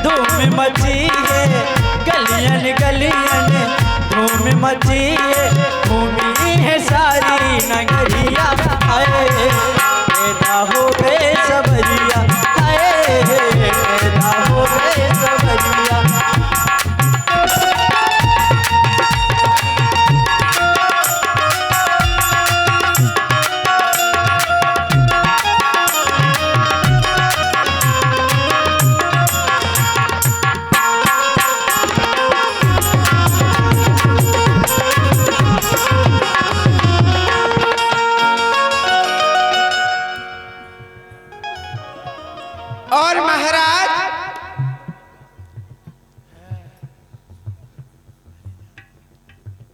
धूम मची है, गलियन गलियन धूम मची है, घूमी है सारी नगरिया। पैदा हो गए सबरिया, पैदा हो गए सबरिया। और महाराज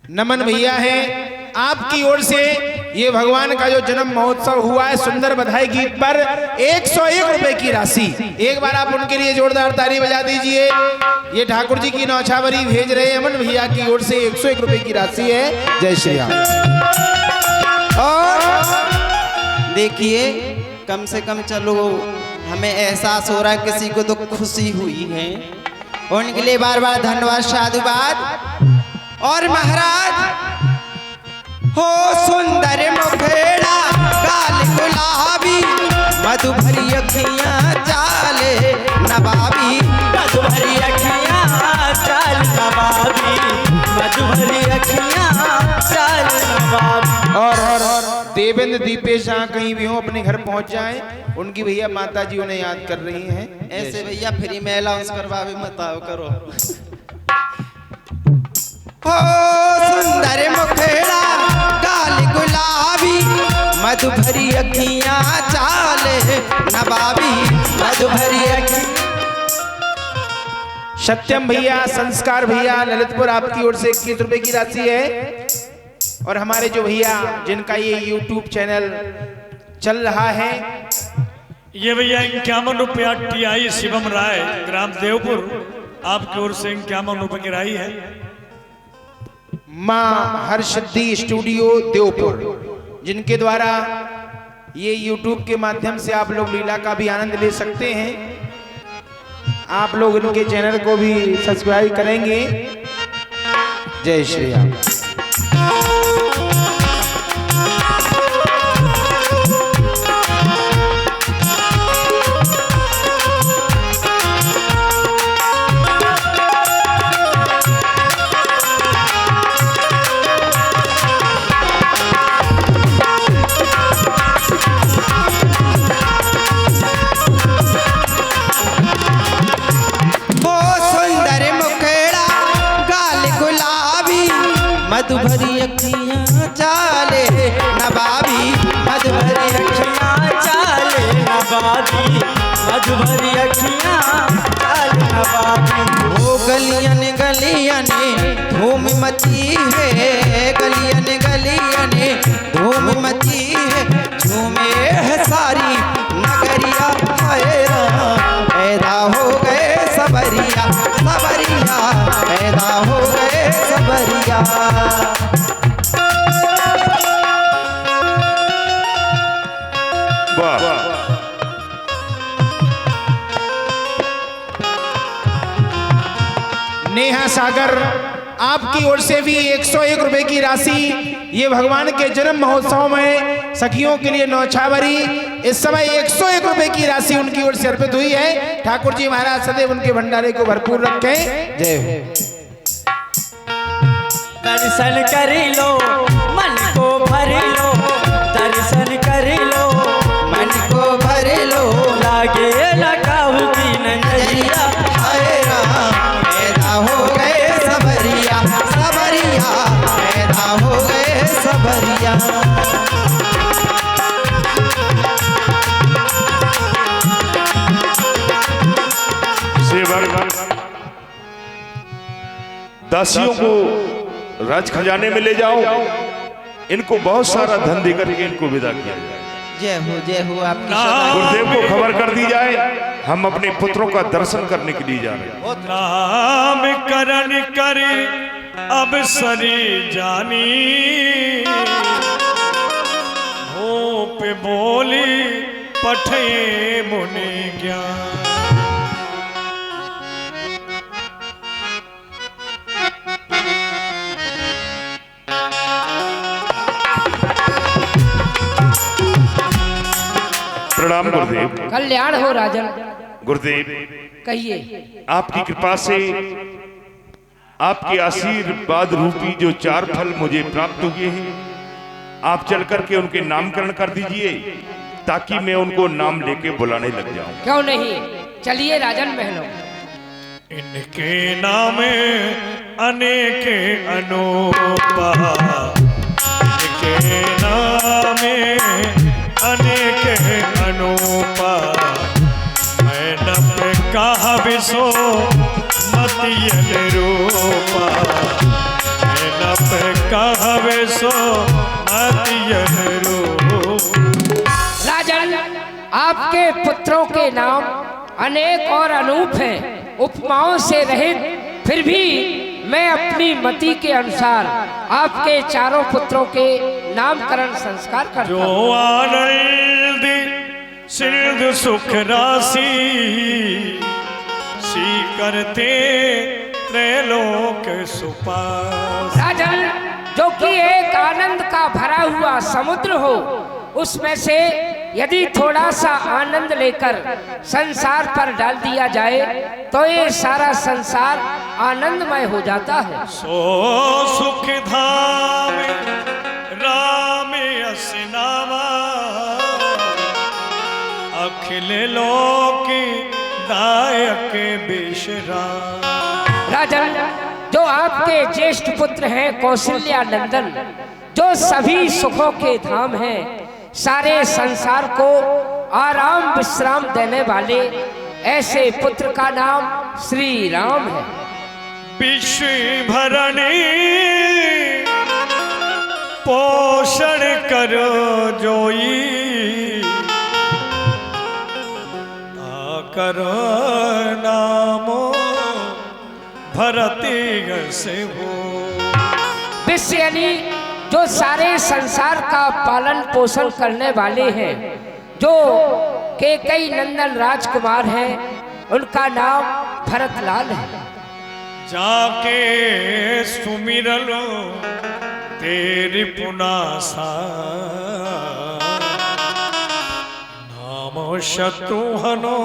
नमन भैया है आपकी ओर से ये भगवान का जो जन्म महोत्सव हुआ है सुंदर बधाई गीत पर 101 रुपए की राशि। एक बार आप उनके लिए जोरदार ताली बजा दीजिए। ये ठाकुर जी की नौछावरी भेज रहे हैं अमन भैया की ओर से 101 रुपए की राशि है। जय श्री राम। और देखिए कम से कम चलो हमें एहसास हो रहा है किसी को तो खुशी हुई है, उनके लिए बार बार धन्यवाद साधुवाद। और महाराज हो सुंदर मुखेड़ा गाल गुलाबी, मधु भरी अखियां चाले नवाबी, मधु भरी अखियां चाल नवाबी, मधु भरी अखियां चाल नवाबी। और देवेंद्र दीपेश जहाँ कहीं भी हो अपने घर पहुंच जाएं, उनकी भैया माता जी उन्हें याद कर रही हैं। ऐसे भैया फ्री में अलाउंस करवावे मत करो। हो सुंदर मुखेड़ा गाल गुलाबी, मधु भरी अखियां चाले नवाबी, मधु भरी अखियां। सत्यम भैया संस्कार भैया ललितपुर आपकी ओर से 21 रुपए की राशि है। और हमारे जो भैया जिनका ये YouTube चैनल चल रहा है, ये भैया 51 रुपया TI शिवम राय ग्राम देवपुर आपकी ओर से 51 रुपए की राशि है। माँ हर्षिद्धि स्टूडियो देवपुर जिनके द्वारा ये YouTube के माध्यम से आप लोग लीला का भी आनंद ले सकते हैं। आप लोग इनके चैनल को भी सब्सक्राइब करेंगे। जय श्री राम। मधु भरी अखियां चाले नवाबी, मधु भरी अखियां चाले नवाबी, मधु भरी अखियां चाले नवाबी। वो गलियन गलियन धूम मची है, गलियन गलियन धूम मची है, झूमे है सारी नगरिया। पैदा हो गए सबरिया, सबरिया पैदा हो गए सबरिया। नेहा सागर आपकी ओर से भी 101 रुपए की राशि ये भगवान के जन्म महोत्सव में सखियों के लिए नौछावरी इस समय 101 रुपए की राशि उनकी ओर से अर्पित हुई है। ठाकुर जी महाराज सदैव उनके भंडारे को भरपूर रखें। जय हो। दर्शन कर लो मन को भर लो, दर्शन कर लो मन को भर लो, लागे लगाऊ की नजरिया। पैदा हो गए सबरिया, सबरिया पैदा हो गए सबरिया। दासियों को राज खजाने में ले जाओ, इनको बहुत सारा धन देकर के इनको विदा किया जाए। जय हो आपकी गुरुदेव को खबर कर दी जाए हम अपने पुत्रों का दर्शन करने के लिए जा रहे हैं। नाम करण कर अब सरी जानी, हो पे बोली पठे मुनि ज्ञान। प्रणाम गुरुदेव। कल्याण हो राजन। गुरुदेव, कहिए। आपकी कृपा से आपके आशीर्वाद रूपी जो 4 फल मुझे प्राप्त हुए हैं, आप चल करके उनके नामकरण कर दीजिए ताकि मैं उनको नाम लेके बुलाने लग जाऊं। क्यों नहीं, चलिए राजन महलों। इनके नाम अनेक अनूपा, इनके नाम अनेक अनूपा, मैं न कहा विसो मतियन रूपा, मैं न कहा विसो मतियन रूप। राजन, आपके पुत्रों के नाम अनेक और अनूप हैं, उपमाओं से रहित, फिर भी मैं अपनी मति के अनुसार आपके चारों पुत्रों के नामकरण संस्कार करता जो हूं। आनंद सिंधु सुख राशि, सी करते त्रैलोक सुपास। राजन, जो कि एक आनंद का भरा हुआ समुद्र हो, उसमें से यदि थोड़ा सा आनंद लेकर संसार पर डाल दिया जाए तो ये सारा संसार आनंदमय हो जाता है। सो सुख धाम राम अस नामा, अखिल लोक दायक विश्राम। राजन, जो आपके ज्येष्ठ पुत्र हैं कौशल्या नंदन, जो सभी सुखों के धाम हैं, सारे संसार को आराम विश्राम देने वाले ऐसे पुत्र का नाम श्री राम है। विश्व भरणी पोषण करो जोई, करो नामो भरती से हो। विश्व यानी जो सारे संसार का पालन पोषण करने वाले हैं, जो के कई नंदन राजकुमार हैं, उनका नाम भरतलाल है। जाके सुमिरलो तेरी पुनासा, नामो शत्रुघ्नो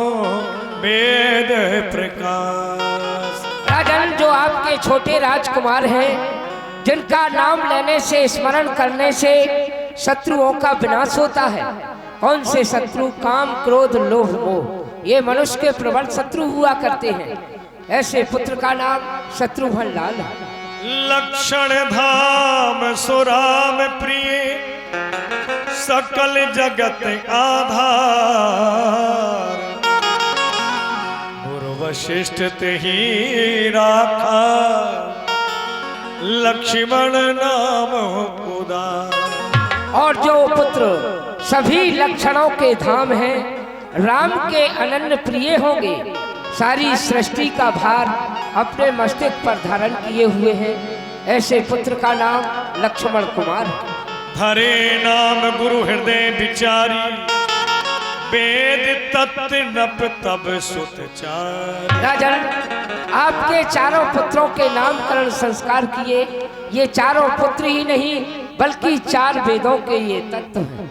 वेद प्रकाश। राजन, जो आपके छोटे राजकुमार हैं, जिनका नाम लेने से, स्मरण करने से शत्रुओं का विनाश होता है। कौन से शत्रु? काम, क्रोध, लोभ, मोह, ये मनुष्य के प्रबल शत्रु हुआ करते हैं। ऐसे पुत्र का नाम शत्रुघ्न लाल है। लक्षण धाम सुराम प्रिय, सकल जगत आधार, गुरु वशिष्ठ तेहि राखा, लक्ष्मण नाम उदार। और जो पुत्र सभी लक्षणों के धाम हैं, राम के अनन्य प्रिय होंगे, सारी सृष्टि का भार अपने मस्तक पर धारण किए हुए हैं, ऐसे पुत्र का नाम लक्ष्मण कुमार है। धरे नाम गुरु हृदय विचारी, वेद तत्व नप तब सुत चार। राजन, आपके चारों पुत्रों के नामकरण संस्कार किए। ये चारों पुत्र ही नहीं बल्कि 4 वेदों के ये तत्व हैं।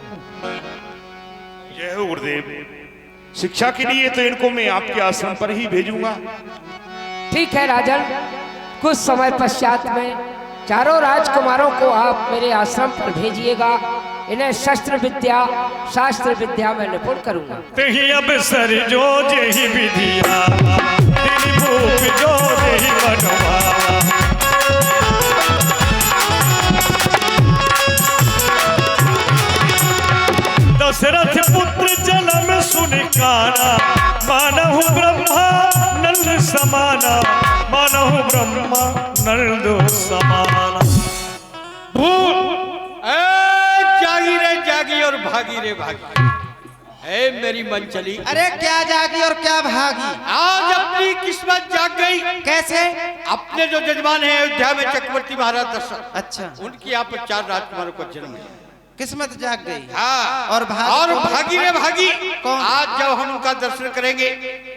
जय हो गुरुदेव। शिक्षा के लिए तो इनको मैं आपके आश्रम पर ही भेजूंगा। ठीक है राजन, कुछ समय पश्चात में चारों राजकुमारों को आप मेरे आश्रम पर भेजिएगा। इन्हें शस्त्र विद्या, शास्त्र विद्या में निपुण करूंगा। तेहि अवसर जो जेहि विधिया, तेहि भूप जो जेहि मनवा। दशरथ पुत्र जन्म सुनिकारा, मानहु ब्रह्मा नंद समाना, मानहु ब्रह्मा नंद समाना। जागी रे जागी और भागी रे भागी, है मेरी मन चली। अरे क्या जागी और क्या भागी? आज अपनी किस्मत जाग गई। कैसे? अपने जो जजमान है अयोध्या में चक्रवर्ती महाराज दशरथ, अच्छा, उनकी यहाँ पर 4 राजकुमारों का जन्म है। किस्मत जाग गई। हाँ, और भागी रे भागी। कौन? आज जब हम उनका दर्शन करेंगे,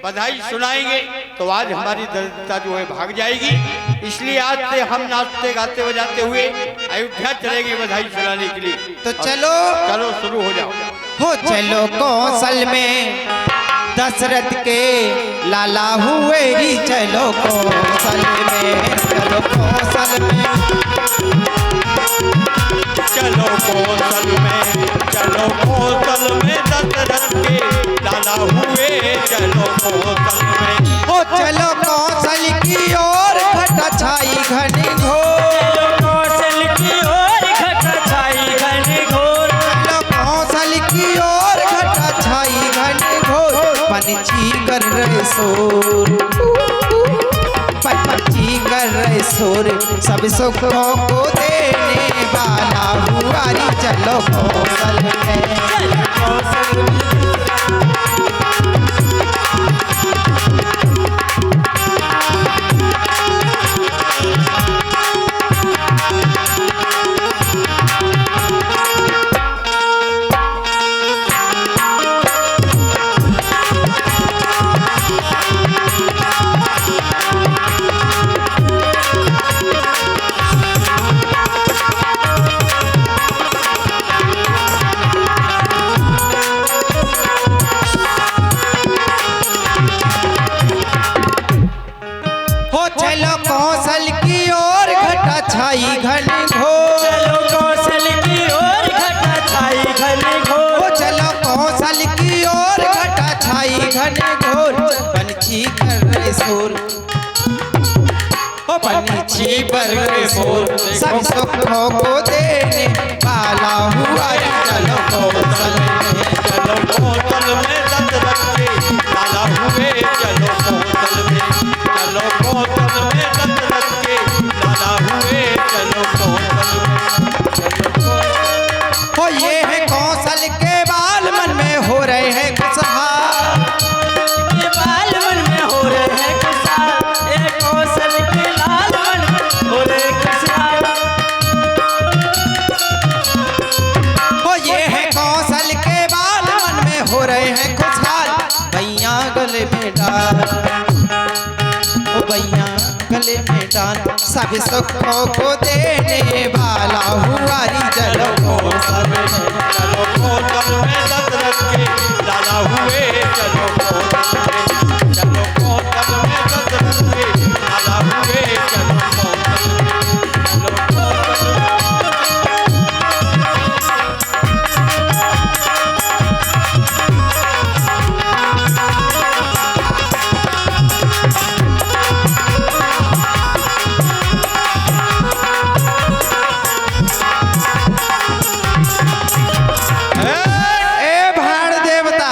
बधाई सुनाएंगे, तो आज हमारी दरिद्रता जो है भाग जाएगी। इसलिए आज से हम नाचते गाते बजाते हुए अयोध्या चलेंगे बधाई सुनाने के लिए। तो चलो चलो शुरू हो जाओ। हो चलो कौशल में दशरथ के लाला हुए री, चलो कौशल में, चलो कौशल में, चलो कौशल में, चलो कौशल में दशरथ के लाला हुए, चलो कौशल में। हो चलो कौशल की ओर घटा छाई घनी घोर, कौशल की ओर घटा छाई घनी घोर, चलो कौशल की ओर घटा छाई घनी घोर, पंछी कर रहे शोर, पंछी कर रहे शोर, सब सुखों को देने वाला हुआ री, चलो कौशल में, कौशल में। हो चलो कौशल की ओर घटा छाई घनी घोर, चलो कौशल की ओर घटा छाई घनी घोर, हो चलो कौशल की ओर घटा छाई घनी घोर, पंछी कर रहे शोर, ओ पंछी पर रहे शोर, सब सुखों को देने वाला हुआ री, चलो कौशल में, चलो कौशल में दशरथ के लाला हुए, चलो कौशल में, चलो कौशल में दशरथ के लाला हुए, चलो कौशल में, चलो कौशल। हो ये है कौशल के बाल मन में हो रहे हैं खुशहाल, ये बाल मन में हो रहे हैं खुशहाल, ये कौशल के लाल मन में हो रहे खुशहाल, हो ये है कौशल के बाल मन में हो रहे हैं खुशहाल, भैया गले में डाल, ओ भैया गले में डाल, सब सुखों को देने वाला हुआ री, चलो कौशल में, चलो कौशल में दशरथ के लाला हुए, चलो कौशल में, चलो कौशल में दशरथ के लाला हुए, चलो कौशल में, चलो कौशल में। ए भाड़ देवता,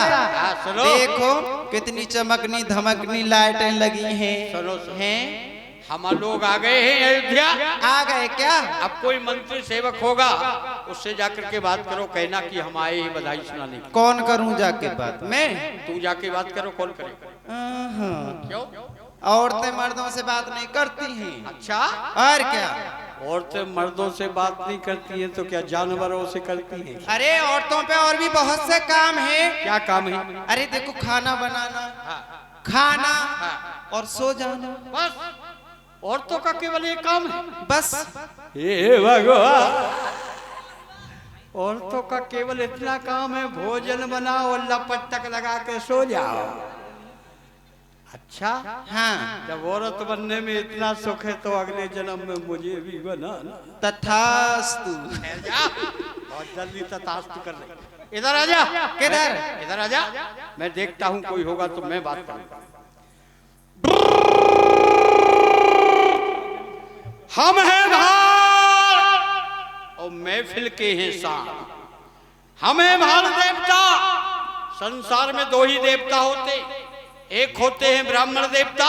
सुनो। देखो कितनी चमकनी धमकनी लाइटें लगी हैं, सुनो, सुनो। हैं, हम लोग आ गए हैं अयोध्या। आ गए क्या? अब कोई मंत्री सेवक होगा उससे जाकर के बात करो, कहना कि हम आए हैं बधाई सुनाने की। कौन करूं जाके बात? मैं? तू जाके बात करो, कौन करेगा? क्यों? औरतें मर्दों से बात नहीं करती हैं। अच्छा, और क्या? औरतें मर्दों से बात नहीं करती हैं तो क्या जानवरों से करती हैं? अरे औरतों पे और भी बहुत से काम हैं। क्या काम है? अरे देखो, खाना बनाना, खाना और सो जाना, बस औरतों का केवल ये काम है। बस। हे भगवान, औरतों का केवल इतना काम है, भोजन बनाओ और लपट तक लगा के सो जाओ। अच्छा, हाँ, जब औरत बनने में इतना सुख है तो अगले जन्म में मुझे भी बनाना। तथास्तु। बहुत जल्दी तथास्तु कर ले। इधर आजा। किधर? इधर आजा, मैं देखता हूँ कोई होगा तो मैं बात करूँगा। हम हैं भाल और महफिल के हैं साथ। हम हैं भाल देवता। संसार में दो ही देवता होते, एक होते हैं ब्राह्मण देवता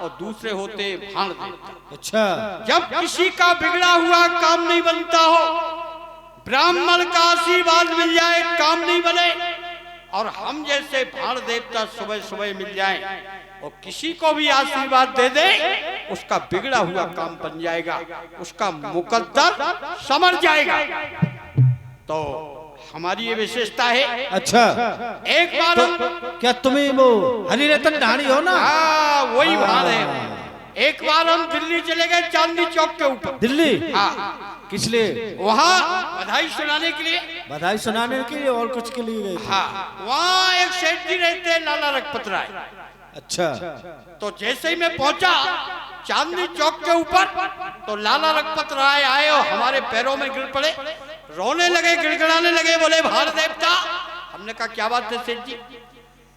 और दूसरे होते हैं भाण देवता। अच्छा, जब किसी का बिगड़ा हुआ काम नहीं बनता हो, ब्राह्मण का आशीर्वाद मिल जाए, काम नहीं बने, और हम जैसे भाण देवता सुबह सुबह मिल जाएं और किसी को भी आशीर्वाद दे दे, उसका बिगड़ा हुआ काम बन जाएगा, उसका मुकद्दर समझ जाएगा। तो हमारी ये विशेषता है। अच्छा, एक बार हम क्या तुम्हें वो हरिरतन ढाणी हो ना? हाँ, वही भाण है। एक बार हम दिल्ली चले गए चांदनी चौक के ऊपर। दिल्ली? हाँ। किस लिए? वहाँ बधाई सुनाने के लिए। बधाई सुनाने के लिए और कुछ के लिए गए थे? हाँ, वहाँ एक सेठ जी रहते हैं लाला रखपत राय। अच्छा। तो जैसे ही मैं पहुंचा चांदनी चौक के ऊपर, तो लाला रखपत राय आए और हमारे पैरों में गिर पड़े, रोने लगे, गिड़गिड़ाने लगे, बोले भार देवता। हमने कहा क्या बात है सेठ जी?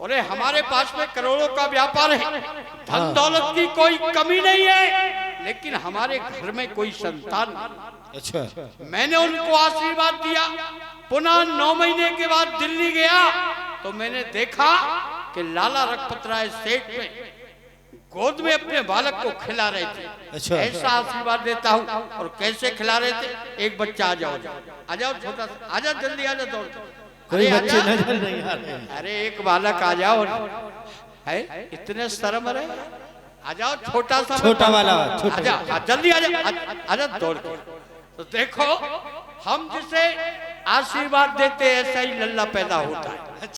बोले हमारे पास में करोड़ों का व्यापार है, धन दौलत की कोई कमी नहीं है, लेकिन हमारे घर में कोई संतान नहीं। अच्छा। मैंने उनको आशीर्वाद दिया। पुनः 9 महीने के बाद दिल्ली गया तो मैंने देखा कि लाला रखपत राय सेठ में गोद में अपने बालक को खिला रहे थे। अच्छा। ऐसा आशीर्वाद देता हूँ। और कैसे खिला रहे थे? एक बच्चा आ जाओ, आ जाओ, छोटा सा आ जाओ, जल्दी आ जाओ, दौड़। कोई बच्चे नजर नहीं आ रहे। अरे एक बालक आ जाओ, है इतने शर्म रहे, आ जाओ, छोटा सा, छोटा वाला, आ जाओ, जल्दी आ जाओ, आ जाओ, दौड़ के। तो देखो, हम जिसे आशीर्वाद देते ऐसा ही लल्ला पैदा होता है।